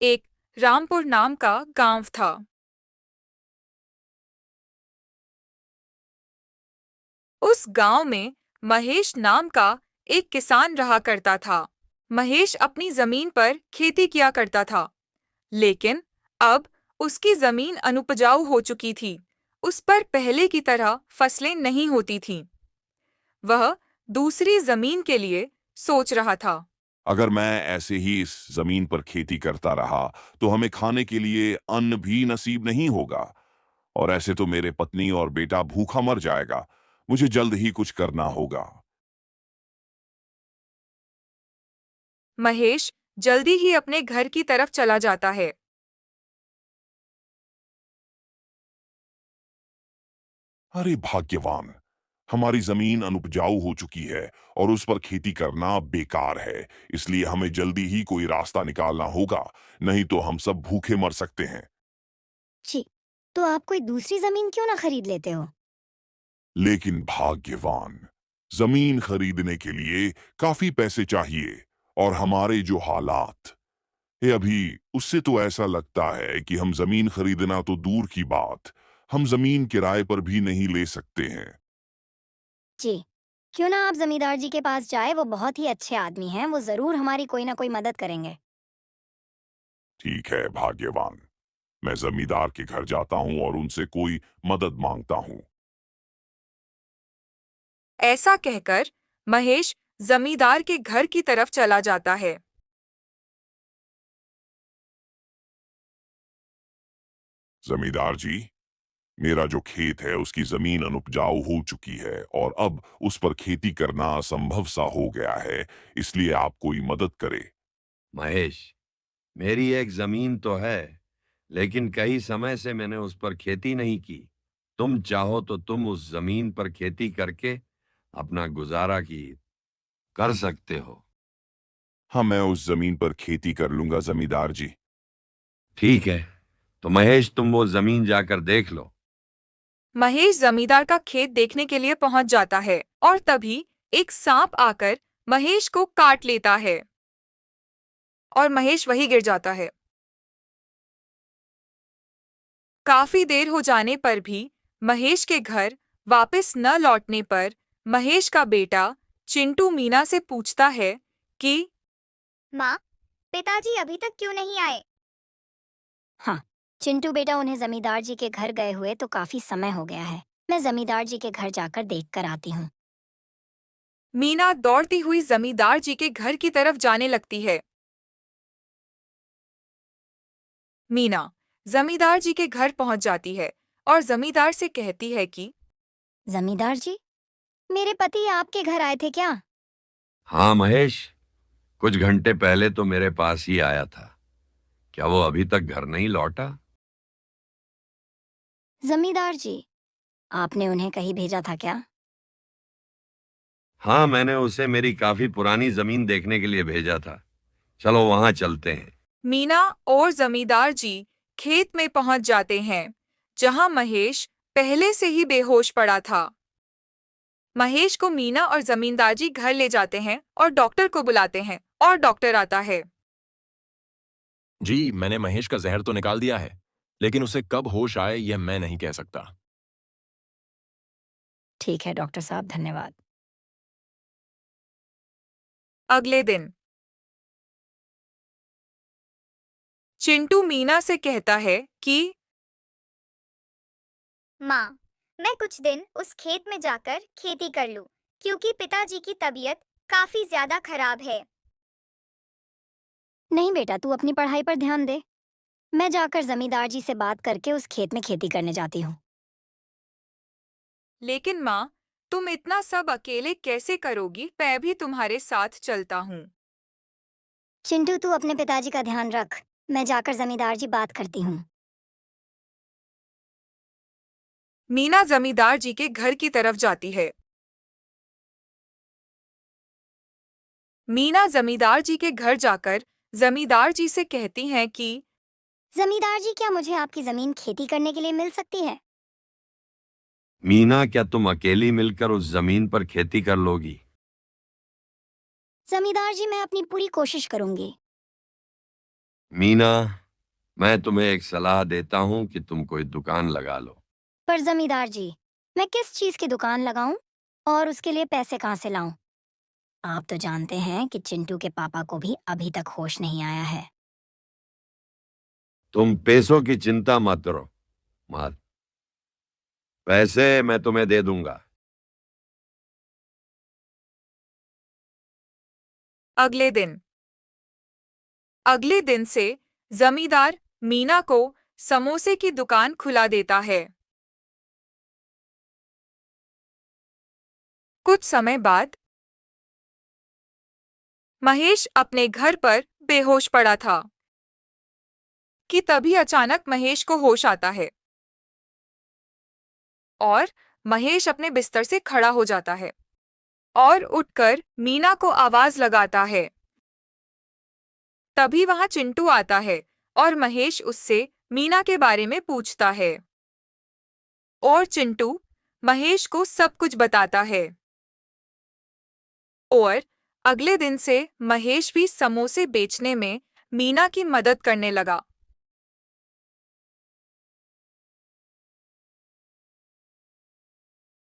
एक रामपुर नाम का गांव था। उस गांव में महेश नाम का एक किसान रहा करता था। महेश अपनी जमीन पर खेती किया करता था, लेकिन अब उसकी जमीन अनुपजाऊ हो चुकी थी। उस पर पहले की तरह फसलें नहीं होती थीं। वह दूसरी जमीन के लिए सोच रहा था। अगर मैं ऐसे ही इस जमीन पर खेती करता रहा तो हमें खाने के लिए अन्न भी नसीब नहीं होगा और ऐसे तो मेरे पत्नी और बेटा भूखा मर जाएगा। मुझे जल्द ही कुछ करना होगा। महेश जल्दी ही अपने घर की तरफ चला जाता है। अरे भाग्यवान, हमारी जमीन अनुपजाऊ हो चुकी है और उस पर खेती करना बेकार है। इसलिए हमें जल्दी ही कोई रास्ता निकालना होगा, नहीं तो हम सब भूखे मर सकते हैं। जी, तो आप कोई दूसरी जमीन क्यों ना खरीद लेते हो? लेकिन भाग्यवान, जमीन खरीदने के लिए काफी पैसे चाहिए और हमारे जो हालात है अभी, उससे तो ऐसा लगता है कि हम जमीन खरीदना तो दूर की बात, हम जमीन किराए पर भी नहीं ले सकते हैं। जी, क्यों ना आप जमींदार जी के पास जाए, वो बहुत ही अच्छे आदमी हैं, वो जरूर हमारी कोई ना कोई मदद करेंगे। ठीक है भाग्यवान, मैं जमींदार के घर जाता हूँ और उनसे कोई मदद मांगता हूँ। ऐसा कहकर महेश जमींदार के घर की तरफ चला जाता है। जमींदार जी, मेरा जो खेत है उसकी जमीन अनुपजाऊ हो चुकी है और अब उस पर खेती करना असंभव सा हो गया है, इसलिए आप कोई मदद करे। महेश, मेरी एक जमीन तो है, लेकिन कई समय से मैंने उस पर खेती नहीं की। तुम चाहो तो तुम उस जमीन पर खेती करके अपना गुजारा की कर सकते हो। हाँ, मैं उस जमीन पर खेती कर लूंगा जमींदार जी। ठीक है, तो महेश तुम वो जमीन जाकर देख लो। महेश जमींदार का खेत देखने के लिए पहुंच जाता है और तभी एक सांप आकर महेश को काट लेता है और महेश वहीं गिर जाता है। काफी देर हो जाने पर भी महेश के घर वापस न लौटने पर महेश का बेटा चिंटू मीना से पूछता है कि माँ, पिताजी अभी तक क्यों नहीं आए? हाँ, चिंटू बेटा, उन्हें जमींदार जी के घर गए हुए तो काफी समय हो गया है। मैं जमींदार जी के घर जाकर देख कर आती हूँ। मीना दौड़ती हुई जमींदार जी के घर की तरफ जाने लगती है। मीना जमींदार जी के घर पहुंच जाती है और जमींदार से कहती है कि जमींदार जी, मेरे पति आपके घर आए थे क्या? हाँ महेश, कुछ घंटे पहले तो मेरे पास ही आया था। क्या वो अभी तक घर नहीं लौटा? जमींदार जी, आपने उन्हें कहीं भेजा था क्या? हाँ, मैंने उसे मेरी काफी पुरानी जमीन देखने के लिए भेजा था। चलो वहां चलते हैं। मीना और जमींदार जी खेत में पहुंच जाते हैं, जहां महेश पहले से ही बेहोश पड़ा था। महेश को मीना और जमींदार जी घर ले जाते हैं और डॉक्टर को बुलाते हैं और डॉक्टर आता है। जी, मैंने महेश का जहर तो निकाल दिया है, लेकिन उसे कब होश आए यह मैं नहीं कह सकता। ठीक है डॉक्टर साहब, धन्यवाद। अगले दिन चिंटू मीना से कहता है कि माँ, मैं कुछ दिन उस खेत में जाकर खेती कर लूं, क्योंकि पिताजी की तबीयत काफी ज्यादा खराब है। नहीं बेटा, तू अपनी पढ़ाई पर ध्यान दे। मैं जाकर जमींदार जी से बात करके उस खेत में खेती करने जाती हूँ। लेकिन माँ, तुम इतना सब अकेले कैसे करोगी? मैं भी तुम्हारे साथ चलता हूँ। चिंटू, तू अपने पिताजी का ध्यान रख। मैं जाकर जमींदार जी बात करती हूँ। मीना जमींदार जी के घर की तरफ जाती है। मीना जमींदार जी के घर जाकर जमींदार जी से कहती हैं कि जमींदार जी, क्या मुझे आपकी जमीन खेती करने के लिए मिल सकती है? मीना, क्या तुम अकेली मिलकर उस जमीन पर खेती कर लोगी? जमींदार जी, मैं अपनी पूरी कोशिश करूंगी। मीना, मैं तुम्हें एक सलाह देता हूं कि तुम कोई दुकान लगा लो। पर जमींदार जी, मैं किस चीज की दुकान लगाऊं और उसके लिए पैसे कहाँ से लाऊं? आप तो जानते हैं कि चिंटू के पापा को भी अभी तक होश नहीं आया है। तुम पैसों की चिंता मत करो, मत। पैसे मैं तुम्हें दे दूंगा। अगले दिन से जमींदार मीना को समोसे की दुकान खुला देता है। कुछ समय बाद महेश अपने घर पर बेहोश पड़ा था कि तभी अचानक महेश को होश आता है और महेश अपने बिस्तर से खड़ा हो जाता है और उठकर मीना को आवाज लगाता है। तभी वहां चिंटू आता है और महेश उससे मीना के बारे में पूछता है और चिंटू महेश को सब कुछ बताता है। और अगले दिन से महेश भी समोसे बेचने में मीना की मदद करने लगा।